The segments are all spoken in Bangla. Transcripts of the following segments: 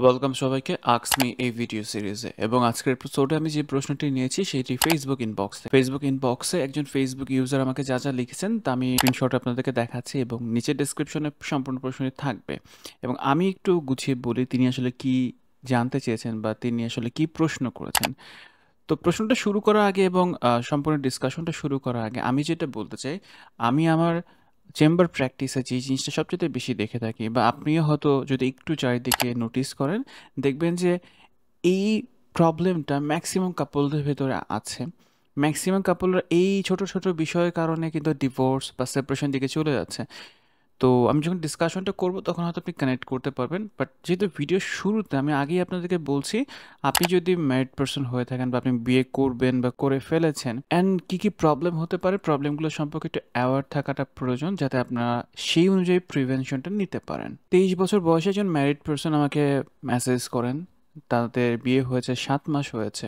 ওয়েলকাম সবাইকে আস্ক মি এই ভিডিও সিরিজে। এবং আজকের এপিসোডে আমি যে প্রশ্নটি নিয়েছি সেটি ফেসবুক ইনবক্সে একজন ফেসবুক ইউজার আমাকে যা যা লিখেছেন তা আমি স্ক্রিনশট আপনাদেরকে দেখাচ্ছি এবং নিচে ডেসক্রিপশনে সম্পূর্ণ প্রশ্নটি থাকবে। এবং আমি একটু গুছিয়ে বলি তিনি আসলে কি জানতে চেয়েছেন বা তিনি আসলে কি প্রশ্ন করেছেন। তো প্রশ্নটা শুরু করার আগে এবং সম্পূর্ণ ডিসকাশনটা শুরু করার আগে আমি যেটা বলতে চাই, আমি আমার চেম্বার প্র্যাকটিসে যে জিনিসটা সবচেয়ে বেশি দেখে থাকি বা আপনিও হয়তো যদি একটু চারিদিকে নোটিস করেন, দেখবেন যে এই প্রবলেমটা ম্যাক্সিমাম কাপলদের ভেতরে আছে। ম্যাক্সিমাম কাপলরা এই ছোট ছোট বিষয়ের কারণে কিন্তু ডিভোর্স বা সেপারেশন দিকে চলে যাচ্ছে। তো আমি যখন ডিসকাশনটা করব তখন হয়তো আপনি কানেক্ট করতে পারবেন, বাট যেহেতু ভিডিও শুরুতে আমি আগেই আপনাদেরকে বলছি, আপনি যদি ম্যারিড পারসন হয়ে থাকেন বা আপনি বিয়ে করবেন বা করে ফেলেছেন অ্যান্ড কী কী প্রবলেম হতে পারে, প্রবলেমগুলো সম্পর্কে একটু অ্যাওয়ার থাকাটা প্রয়োজন যাতে আপনারা সেই অনুযায়ী প্রিভেনশনটা নিতে পারেন। 23 বছর বয়সে একজন ম্যারিড পারসন আমাকে মেসেজ করেন, তাদের বিয়ে হয়েছে 7 মাস হয়েছে,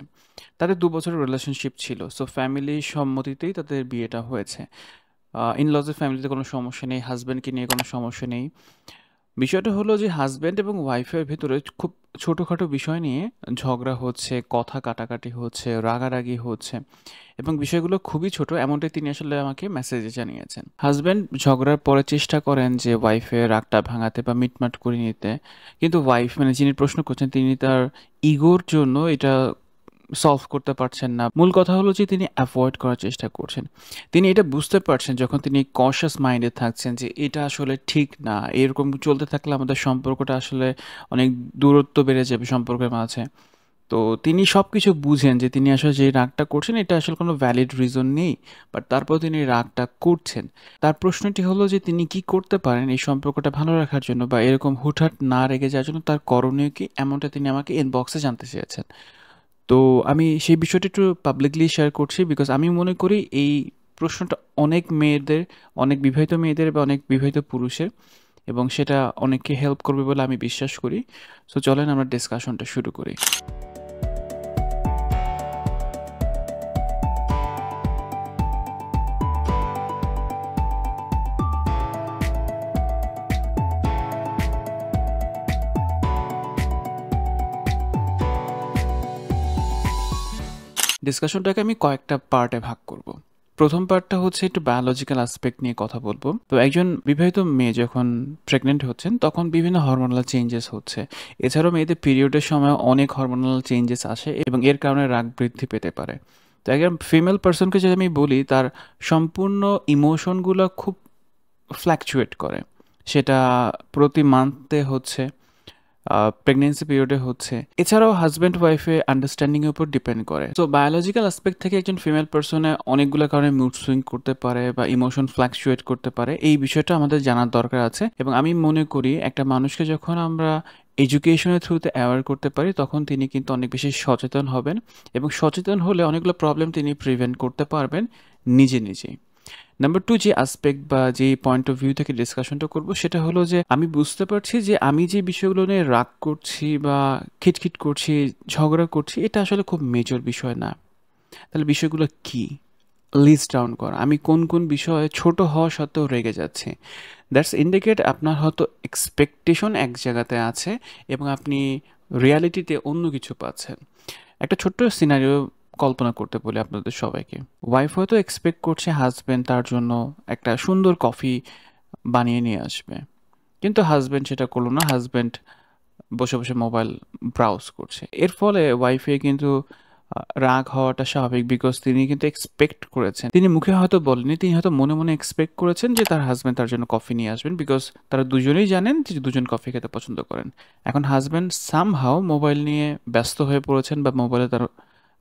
তাদের 2 বছরের রিলেশনশিপ ছিল, সো ফ্যামিলির সম্মতিতেই তাদের বিয়েটা হয়েছে। ইনলজের ফ্যামিলিতে কোনো সমস্যা নেই, হাজব্যান্ডকে নিয়ে কোনো সমস্যা নেই। বিষয়টা হলো যে হাজব্যান্ড এবং ওয়াইফের ভেতরে খুব ছোটোখাটো বিষয় নিয়ে ঝগড়া হচ্ছে, কথা কাটাকাটি হচ্ছে, রাগারাগি হচ্ছে এবং বিষয়গুলো খুবই ছোট, এমনটাই তিনি আসলে আমাকে মেসেজে জানিয়েছেন। হাজব্যান্ড ঝগড়ার পরে চেষ্টা করেন যে ওয়াইফের রাগটা ভাঙাতে বা মিটমাট করে নিতে, কিন্তু ওয়াইফ মানে যিনি প্রশ্ন করছেন তিনি তার ইগোর জন্য এটা সলভ করতে পারছেন না। মূল কথা হলো যে তিনি অ্যাভয়েড করার চেষ্টা করছেন। তিনি এটা বুঝতে পারছেন যখন তিনি কনশাস মাইন্ডে থাকছেন যে এটা আসলে ঠিক না, এরকম চলতে থাকলে আমাদের সম্পর্কটা আসলে অনেক দূরত্ব বেড়ে যাবে সম্পর্কের মাঝে। তো তিনি সব কিছু বুঝেন যে তিনি আসলে যে রাগটা করছেন এটা আসলে কোনো ভ্যালিড রিজন নেই, বাট তারপর তিনি রাগটা করছেন। তার প্রশ্নটি হলো যে তিনি কি করতে পারেন এই সম্পর্কটা ভালো রাখার জন্য বা এরকম হুটহাট না রেগে যাওয়ার জন্য তার করণীয় কি, এমনটা তিনি আমাকে ইনবক্সে জানতে চেয়েছেন। তো আমি সেই বিষয়টা একটু পাবলিকলি শেয়ার করছি বিকজ আমি মনে করি এই প্রশ্নটা অনেক মেয়েদের, অনেক বিবাহিত মেয়েদের বা অনেক বিবাহিত পুরুষের, এবং সেটা অনেককে হেল্প করবে বলে আমি বিশ্বাস করি। সো চলেন আমরা ডিসকাশনটা শুরু করি। ডিসকাশনটাকে আমি কয়েকটা পার্টে ভাগ করব। প্রথম পার্টটা হচ্ছে একটু বায়োলজিক্যাল অ্যাসপেক্ট নিয়ে কথা বলবো। তো একজন বিবাহিত মেয়ে যখন প্রেগনেন্ট হচ্ছেন তখন বিভিন্ন হরমোনাল চেঞ্জেস হচ্ছে। এছাড়াও মেয়েদের পিরিয়ডের সময় অনেক হরমোনাল চেঞ্জেস আসে এবং এর কারণে রাগ বৃদ্ধি পেতে পারে। তো একজন ফিমেল পার্সনকে যদি আমি বলি, তার সম্পূর্ণ ইমোশনগুলো খুব ফ্ল্যাকচুয়েট করে। সেটা প্রতি মান্থে হচ্ছে, প্রেগনেন্সি পিরিয়ডে হচ্ছে, এছাড়াও হাজব্যান্ড ওয়াইফে আন্ডারস্ট্যান্ডিংয়ের উপর ডিপেন্ড করে। তো বায়োলজিক্যাল অ্যাসপেক্ট থেকে একজন ফিমেল পার্সনে অনেকগুলো কারণে মুড সুইং করতে পারে বা ইমোশন ফ্ল্যাকচুয়েট করতে পারে, এই বিষয়টা আমাদের জানার দরকার আছে। এবং আমি মনে করি একটা মানুষকে যখন আমরা এডুকেশনের থ্রুতে অ্যাওয়ার করতে পারি তখন তিনি কিন্তু অনেক বেশি সচেতন হবেন এবং সচেতন হলে অনেকগুলো প্রবলেম তিনি প্রিভেন্ট করতে পারবেন নিজে নিজেই। নাম্বার 2 যে আসপেক্ট বা যে পয়েন্ট অফ ভিউ থেকে ডিসকাশনটা করব সেটা হলো যে আমি বুঝতে পারছি যে আমি যে বিষয়গুলো নিয়ে রাগ করছি বা খিটখিট করছি, ঝগড়া করছি, এটা আসলে খুব মেজর বিষয় না। তাহলে বিষয়গুলো কি, লিস্ট ডাউন করা, আমি কোন কোন বিষয়ে ছোট হওয়া সত্ত্বেও রেগে যাচ্ছি। দ্যাটস ইন্ডিকেট আপনার হয়তো এক্সপেকটেশন এক জায়গাতে আছে এবং আপনি রিয়ালিটিতে অন্য কিছু পাচ্ছেন। একটা ছোট্ট সিনারিও কল্পনা করতে বলি আপনাদের সবাইকে। ওয়াইফ হয়তো এক্সপেক্ট করছে হাজব্যান্ড তার জন্য একটা সুন্দর কফি বানিয়ে নিয়ে আসবে, কিন্তু হাজব্যান্ড সেটা করলো না। হাজব্যান্ড বসে বসে মোবাইল ব্রাউজ করছে। এর ফলে ওয়াইফে কিন্তু রাগ হওয়াটা স্বাভাবিক, বিকজ তিনি কিন্তু এক্সপেক্ট করেছেন, তিনি মুখে হয়তো বলেনি, তিনি হয়তো মনে মনে এক্সপেক্ট করেছেন যে তার হাজব্যান্ড তার জন্য কফি নিয়ে আসবেন, বিকজ তারা দুজনেই জানেন যে দুজন কফি খেতে পছন্দ করেন। এখন হাজব্যান্ড সামহাও মোবাইল নিয়ে ব্যস্ত হয়ে পড়েছেন বা মোবাইলে তার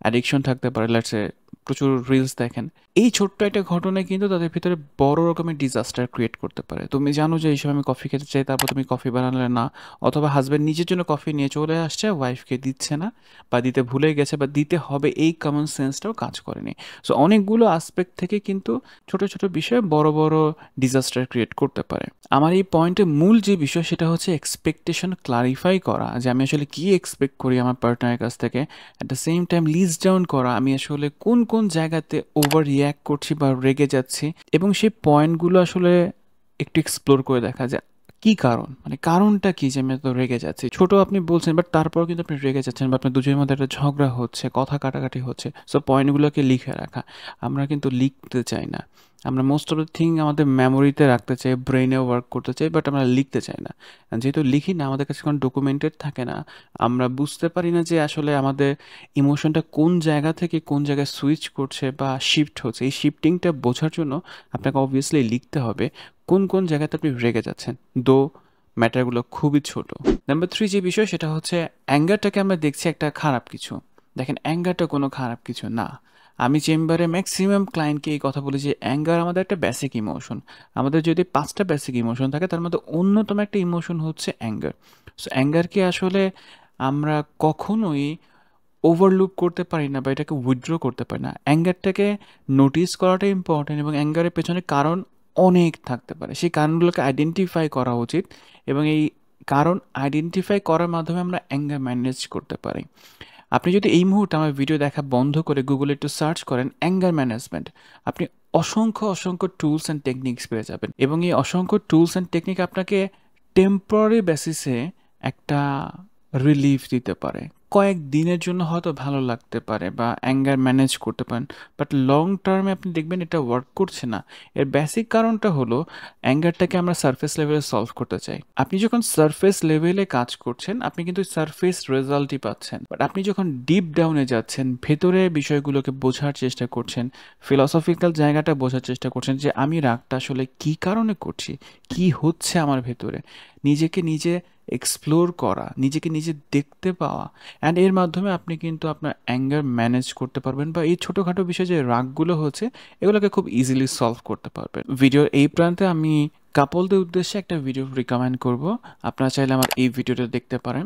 অ্যাডিকশন থাকতে পারে, লেটসে প্রচুর রিলস দেখেন। এই ছোট্ট একটা ঘটনায় কিন্তু তাদের ভিতরে বড় রকমের ডিজাস্টার ক্রিয়েট করতে পারে। তুমি জানো যে এই সময় আমি কফি খেতে চাই, তারপর তুমি কফি বানালে না, অথবা হাজব্যান্ড নিজের জন্য কফি নিয়ে চলে আসছে, ওয়াইফকে দিচ্ছে না বা দিতে ভুলে গেছে বা দিতে হবে এই কমন সেন্সটাও কাজ করেনি। সো অনেকগুলো আসপেক্ট থেকে কিন্তু ছোট ছোট বিষয়ে বড় বড় ডিজাস্টার ক্রিয়েট করতে পারে। আমার এই পয়েন্টে মূল যে বিষয় সেটা হচ্ছে এক্সপেকটেশন ক্লারিফাই করা, যে আমি আসলে কি এক্সপেক্ট করি আমার পার্টনারের কাছ থেকে। At the same time list down করা আমি আসলে কোন কোন জায়গাতে ওভার রিয়্যাক্ট করছি বা রেগে যাচ্ছি, এবং সেই পয়েন্টগুলো আসলে একটু এক্সপ্লোর করে দেখা যায় কি কারণ? মানে কারণটা কি যে আমি এত রেগে যাচ্ছি? ছোট আপনি বলছেন বাট তারপরেও কিন্তু আপনি রেগে যাচ্ছেন বা আপনার দুজনের মধ্যে একটা ঝগড়া হচ্ছে, কথা কাটাকাটি হচ্ছে। সো পয়েন্টগুলোকে লিখে রাখা। আমরা কিন্তু লিখতে চাই না। আমরা মোস্ট অফ দ্য থিং আমাদের মেমোরিতে রাখতে চাই, ব্রেইনে ওয়ার্ক করতে চাই বাট আমরা লিখতে চাই না। যেহেতু লিখি না আমাদের কাছে কোনো ডকুমেন্টেড থাকে না, আমরা বুঝতে পারি না যে আসলে আমাদের ইমোশনটা কোন জায়গা থেকে কোন জায়গায় সুইচ করছে বা শিফট হচ্ছে। এই শিফটিংটা বোঝার জন্য আপনাকে অবভিয়াসলি লিখতে হবে কোন কোন জায়গাতে আপনি রেগে যাচ্ছেন, দো ম্যাটারগুলো খুবই ছোট। নাম্বার 3 যে বিষয় সেটা হচ্ছে অ্যাঙ্গারটাকে আমরা দেখছি একটা খারাপ কিছু। দেখেন অ্যাঙ্গারটা কোনো খারাপ কিছু না। আমি চেম্বারে ম্যাক্সিমাম ক্লায়েন্টকে এই কথা বলি যে অ্যাঙ্গার আমাদের একটা বেসিক ইমোশন। আমাদের যদি ৫টা বেসিক ইমোশন থাকে তার মধ্যে অন্যতম একটা ইমোশন হচ্ছে অ্যাঙ্গার। সো অ্যাঙ্গারকে আসলে আমরা কখনোই ওভারলুক করতে পারি না বা এটাকে উইথড্র করতে পারি না। অ্যাঙ্গারটাকে নোটিস করাটা ইম্পর্টেন্ট এবং অ্যাঙ্গারের পেছনে কারণ অনেক থাকতে পারে। সেই কারণগুলোকে আইডেন্টিফাই করা উচিত এবং এই কারণ আইডেন্টিফাই করার মাধ্যমে আমরা অ্যাঙ্গার ম্যানেজ করতে পারি। আপনি যদি এই মুহূর্তে আমার ভিডিও দেখা বন্ধ করে গুগলে একটু সার্চ করেন অ্যাঙ্গার ম্যানেজমেন্ট, আপনি অসংখ্য টুলস অ্যান্ড টেকনিক্স পেয়ে যাবেন এবং এই অসংখ্য টুলস অ্যান্ড টেকনিক আপনাকে টেম্পোরারি বেসিসে একটা রিলিফ দিতে পারে। কয়েকদিনের জন্য হয়তো ভালো লাগতে পারে বা অ্যাঙ্গার ম্যানেজ করতে পারেন। বাট লং টার্মে আপনি দেখবেন এটা ওয়ার্ক করছে না। এর বেসিক কারণটা হলো অ্যাঙ্গারটাকে আমরা সারফেস লেভেলে সলভ করতে চাই। আপনি যখন সারফেস লেভেলে কাজ করছেন, আপনি কিন্তু সারফেস রেজাল্টই পাচ্ছেন। বাট আপনি যখন ডিপ ডাউনে যাচ্ছেন, ভেতরে বিষয়গুলোকে বোঝার চেষ্টা করছেন, ফিলসফিক্যাল জায়গাটা বোঝার চেষ্টা করছেন যে আমি রাগটা আসলে কী কারণে করছি? কি হচ্ছে আমার ভেতরে? নিজেকে নিজে এক্সপ্লোর করা, নিজেকে নিজে দেখতে পাওয়া অ্যান্ড এর মাধ্যমে আপনি কিন্তু আপনার অ্যাঙ্গার ম্যানেজ করতে পারবেন বা এই ছোটোখাটো বিষয়ে যে রাগগুলো হচ্ছে এগুলোকে খুব ইজিলি সলভ করতে পারবেন। ভিডিওর এই প্রান্তে আমি কাপলদের উদ্দেশ্যে একটা ভিডিও রিকমেন্ড করব। আপনারা চাইলে আমার এই ভিডিওটা দেখতে পারেন।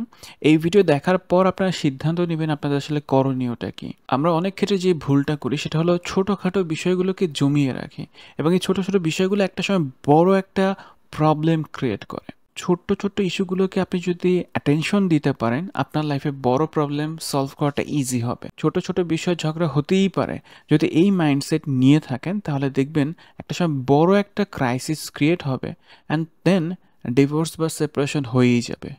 এই ভিডিও দেখার পর আপনারা সিদ্ধান্ত নেবেন আপনাদের আসলে করণীয়টা কি। আমরা অনেক ক্ষেত্রে যে ভুলটা করি সেটা হলো ছোটোখাটো বিষয়গুলোকে জমিয়ে রাখি এবং এই ছোটো ছোটো বিষয়গুলো একটা সময় বড় একটা প্রবলেম ক্রিয়েট করে। ছোট্ট ইস্যুগুলোকে আপনি যদি অ্যাটেনশন দিতে পারেন আপনার লাইফে বড় প্রবলেম সলভ করাটা ইজি হবে। ছোট বিষয় ঝগড়া হতেই পারে। যদি এই মাইন্ডসেট নিয়ে থাকেন তাহলে দেখবেন একটা সময় বড় একটা ক্রাইসিস ক্রিয়েট হবে অ্যান্ড দেন ডিভোর্স বা সেপারেশন হয়েই যাবে।